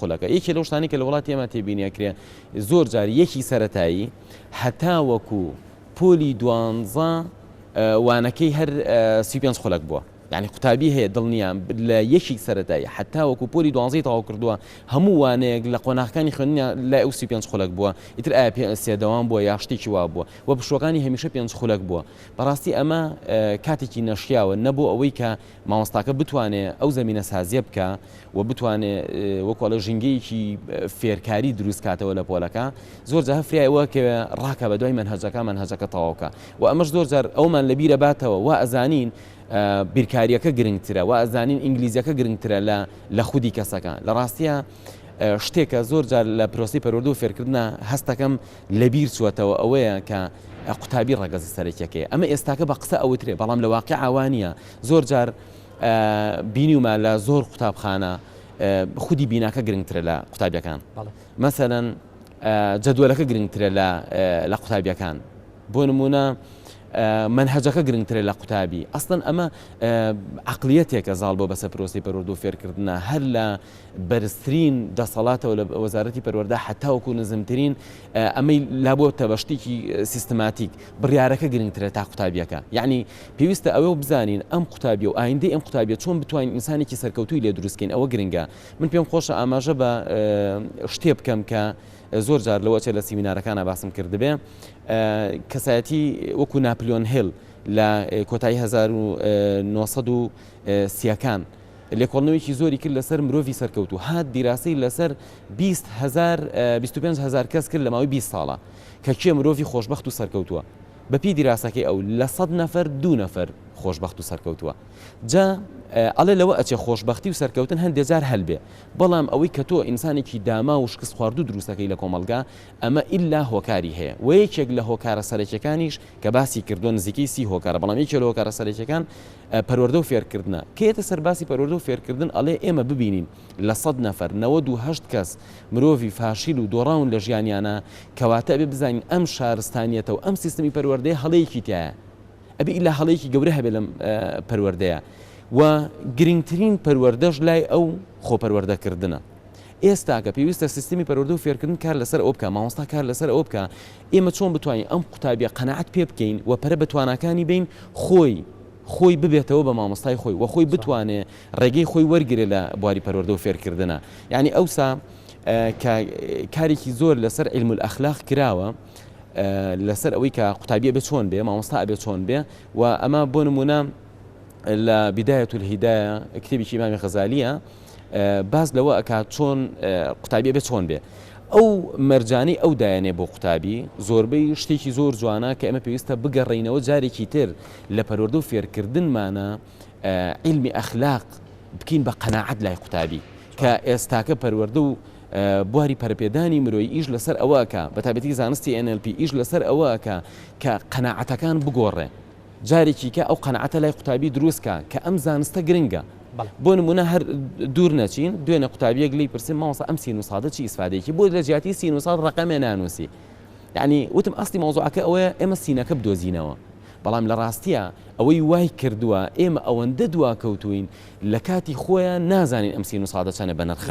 قولەکە یەکێ لەو شتانی کە لە وڵاتی ئێمە تێبینیەکرێ زۆر جار یەکی سەرەتایی هەتا وەکو پۆلی 12 وانەکەی هەر 35 خولەک بووە يعني قوتابی هەیە دڵنیان لە یەکی سەرەتایی حتا وەکو پۆلی 12 تەواو کردووە هەموو وانەیەک لە قۆناغەکانی خوێندنیان لای ئەو 35 خولەک بووە ئیتر ئایا سێدەوام بووە یا شتێکی وا بووە و پشوەکانی هەمیشە 5 خولەک بووە بەڕاستی ئەمە کاتێکی نەشیاوە نەبوو ئەوەی کە مامۆستاکە بتوانێت ئەو زەمینە سازیە بکە و بتوانێت وەکوڵە ژینگەیەکی فێرکاری دروست کاتەوە لە پۆلەکە زۆر جار فرایەوە کە ڕاکە بە دوای منهەجەکە تەواوکە و ئەمەش زۆر جار ئەومان لەبیرە باتەوە وا ئەزانین بیرکاریەکە گرنگترە و ئەزانین ئینگلیزیەکە گرنگترە لە خودی کەسەکە لە ڕاستیە شتێکە زۆر جار لە پرۆسی پەروەردە و فێرکردنە هەستەکەم لەبیر چوەتەوە ئەوەیە کە قوتابی ڕەگەزی سەرەکیەکەی ئەمە ئێستاکە بە قسە ئەوترێ بەڵام لە واقع ئاوانیە زۆر جار بینیومە لە زۆر قوتابخانە خودی بیناکە گرنگترە لە قوتابیەکان مەسەلەن جەدوەلەکە گرنگترە لە قوتابیەکان بۆ نمونە منهجەکە گرنگترە لە قوتابی ئەسڵەن ئەمە عقلیەتێکە زاڵ بۆ بەسەر پرۆسی پەروەردە و فێرکردنە هەر لە بەرزترین دەسەڵاتەوە لە وەزارەتی پەروەردە حتا وەکو نزمترین ئەمەی لابۆتە بە شتێکی سیستماتیک بڕیارەکە گرنگترە تا قوتابیەکە یعنی پێویستە ئەوە بزانین ئەم قوتابی و ئایندەی ئەم قوتابیە چۆن بتوانین ئینسانێکی سەرکەوتووی لێ دروستکەین ئەوە گرنگە من پێم خۆشە ئاماژە بە شتێ بکەم کە زۆر جار لەوە چێ لە سیمینارەکانە باسم کردبێ کەسایەتی وەکو ناپلیۆن هێل لە کۆتایی 1930ەکان لێکۆڵنەوەیکی زۆری کرد لەسەر مرۆڤی سەرکەوتوو هات دیراسی لەسەر 25,000 کەس کرد لە ماوەی 20 ساڵە کە کێ مرۆڤی خۆشبەخت و سەرکەوتووە بەپی دیراسەکەی ئەو لە 100 نەفەر 2 نەفەر خۆشبەخت و سەرکەوتووە جا ئەڵێ لەوە ئەچێ خۆشببختی و سەرکەوتن هەندێک جار هەلبێ بەڵام ئەوەی کە تۆ ئینسانێکی داما و شکست خواردو دروستەکەی لە کۆمەلگا ئەمە ئیلا هۆکاری هەیە و یەکێک لە هۆکارە سەرەکیەکانیش کە باسی کردو نزیکەی 30 هۆکارە بەڵام یەکێک لە هۆکارە سەرەکیەکان پەروەردە و فێرکردنە کێتە سەرباسی پەروەردە و فێرکردن ئەڵێ ئێمە ببینین لە 100 نەفەر 98 کەس مرۆڤی فاشیل و دۆڕاون لە ژیانیانە کەواتە ئەبێ بزانین ئەم شارستانیەتە و ئەم سیستمی پەروەردەیە هەڵەیەکی تایە ئەبێ ئیلا هەڵەیەکی گەورە هەبێ لەم پەروەردەیە و گرنگترین پەروەردەش لای ئەو خۆپەروەردەکردنە ئێستا کە پێویستە سیستمی پەروەردە و فێرکردن کار لەسەر ئەو بکە مامۆستا کار لەسەر ئەو بکە ئێمە چۆن بتوانین ئەم قوتابیە قەناعەت پێ بکەین و پەرە بەتوانەکانی بین خۆی ببێتەوە بە مامۆستای خۆی و خۆی بتوانێت ڕێگەی خۆی وەرگێ لە بواری پەروەردە و فێرکردنە یعنی ئەوسا کارێکی زۆر لەسەر علم الأخلاق کراوە لەسەر ئەوەی کە قوتابیە بێت چۆن بێ مامۆستا ئەبێت چۆن بێ و ئەمە بۆ نمونە لە بداية الهداية کتێبێکی ئیمامی غەزالیە باز لەوە ئەکات چۆن قوتابیە بێت چۆن بێ ئەو مەرجانەی ئەو دایانێ بۆ قوتابی زۆربەی شتێکی زۆر جوانە کە ئێمە پێویستە بگەڕێینەوە جارێکی تر لە پەروەردە و فێرکردنمانە علمی ئەخلاق بکەین بە قەناعەت لای قوتابی کە ئێستاکە پەروەردە و بواری پەرپێدانی مرۆی ئیش لەسەر ئەوەکە بە تایبەتی زانستی NLP ئیش لەسەر ئەوەکە کە قەناعەتەکان بگۆڕێ جارێکی کە ئەو قەناعەتە لای قوتابی دروستکە کە ئەم زانستە گرنگە بۆ نمونە هەر دوور نەچین دوێنێ قوتابیەک لی پرسیم مامۆستا ئەم سینوسادە چی ئیسفادەیەکی بۆ لە جیاتی سینوساد ڕقەمێ نانووسی یعنی وتم ئەسڵی مۆزوعەکە ئەوەیە ئێمە سینەکە بدۆزینەوە بەڵام لە ڕاستیە ئەوەی وای کردووە ئێمە ئەوەندە دوا کەوتوین لە کاتی خۆیان نازانین ئەم سینوسادە چەنە بە نرخە